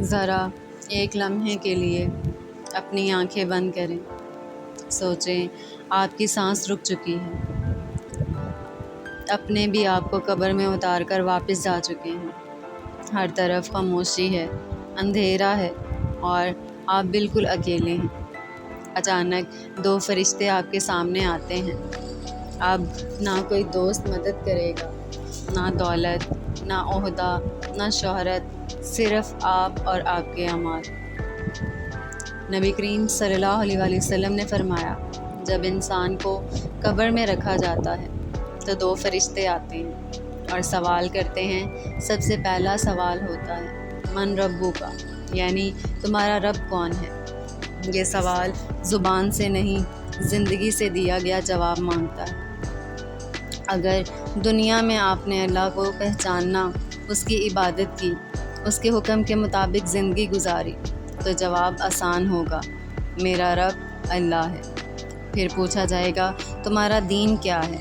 ذرا ایک لمحے کے لیے اپنی آنکھیں بند کریں، سوچیں آپ کی سانس رک چکی ہے، اپنے بھی آپ کو قبر میں اتار کر واپس جا چکے ہیں۔ ہر طرف خاموشی ہے، اندھیرا ہے اور آپ بالکل اکیلے ہیں۔ اچانک 2 فرشتے آپ کے سامنے آتے ہیں۔ اب نہ کوئی دوست مدد کرے گا، نہ دولت، نہ عہدہ، نہ شہرت، صرف آپ اور آپ کے اعمال۔ نبی کریم صلی اللہ علیہ وآلہ وسلم نے فرمایا، جب انسان کو قبر میں رکھا جاتا ہے تو 2 فرشتے آتے ہیں اور سوال کرتے ہیں۔ سب سے پہلا سوال ہوتا ہے من ربک، یعنی تمہارا رب کون ہے؟ یہ سوال زبان سے نہیں، زندگی سے دیا گیا جواب مانگتا ہے۔ اگر دنیا میں آپ نے اللہ کو پہچاننا، اس کی عبادت کی، اس کے حکم کے مطابق زندگی گزاری تو جواب آسان ہوگا، میرا رب اللہ ہے۔ پھر پوچھا جائے گا تمہارا دین کیا ہے؟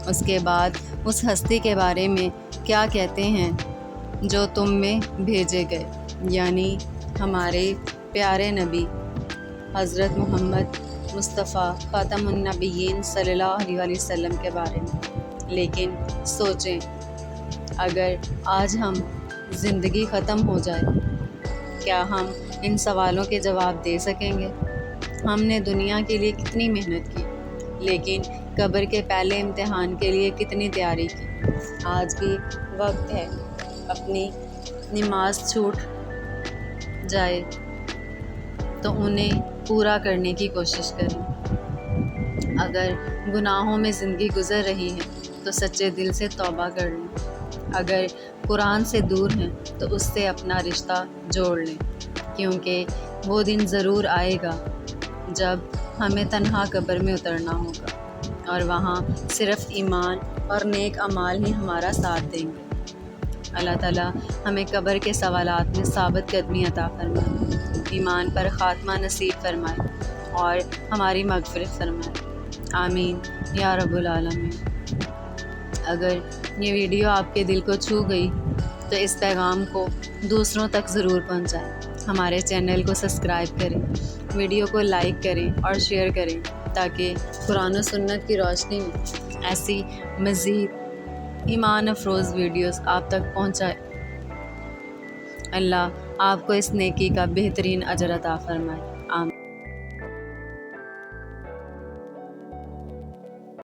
اس کے بعد اس ہستی کے بارے میں کیا کہتے ہیں جو تم میں بھیجے گئے، یعنی ہمارے پیارے نبی حضرت محمد مصطفیٰ خاتم النبیین صلی اللہ علیہ وآلہ وسلم کے بارے میں۔ لیکن سوچیں، اگر آج ہم زندگی ختم ہو جائے، کیا ہم ان سوالوں کے جواب دے سکیں گے؟ ہم نے دنیا کے لیے کتنی محنت کی، لیکن قبر کے پہلے امتحان کے لیے کتنی تیاری کی؟ آج بھی وقت ہے، اپنی نماز چھوٹ جائے تو انہیں پورا کرنے کی کوشش کریں۔ اگر گناہوں میں زندگی گزر رہی ہے تو سچے دل سے توبہ کر لیں۔ اگر قرآن سے دور ہیں تو اس سے اپنا رشتہ جوڑ لیں، کیونکہ وہ دن ضرور آئے گا جب ہمیں تنہا قبر میں اترنا ہوگا اور وہاں صرف ایمان اور نیک اعمال ہی ہمارا ساتھ دیں گے۔ اللہ تعالیٰ ہمیں قبر کے سوالات میں ثابت قدمی عطا فرمائے، ایمان پر خاتمہ نصیب فرمائے اور ہماری مغفرت فرمائے، آمین یا رب العالمین۔ اگر یہ ویڈیو آپ کے دل کو چھو گئی تو اس پیغام کو دوسروں تک ضرور پہنچائیں۔ ہمارے چینل کو سبسکرائب کریں، ویڈیو کو لائک کریں اور شیئر کریں تاکہ قرآن و سنت کی روشنی میں ایسی مزید ایمان افروز ویڈیوز آپ تک پہنچائے۔ اللہ آپ کو اس نیکی کا بہترین اجر عطا فرمائے۔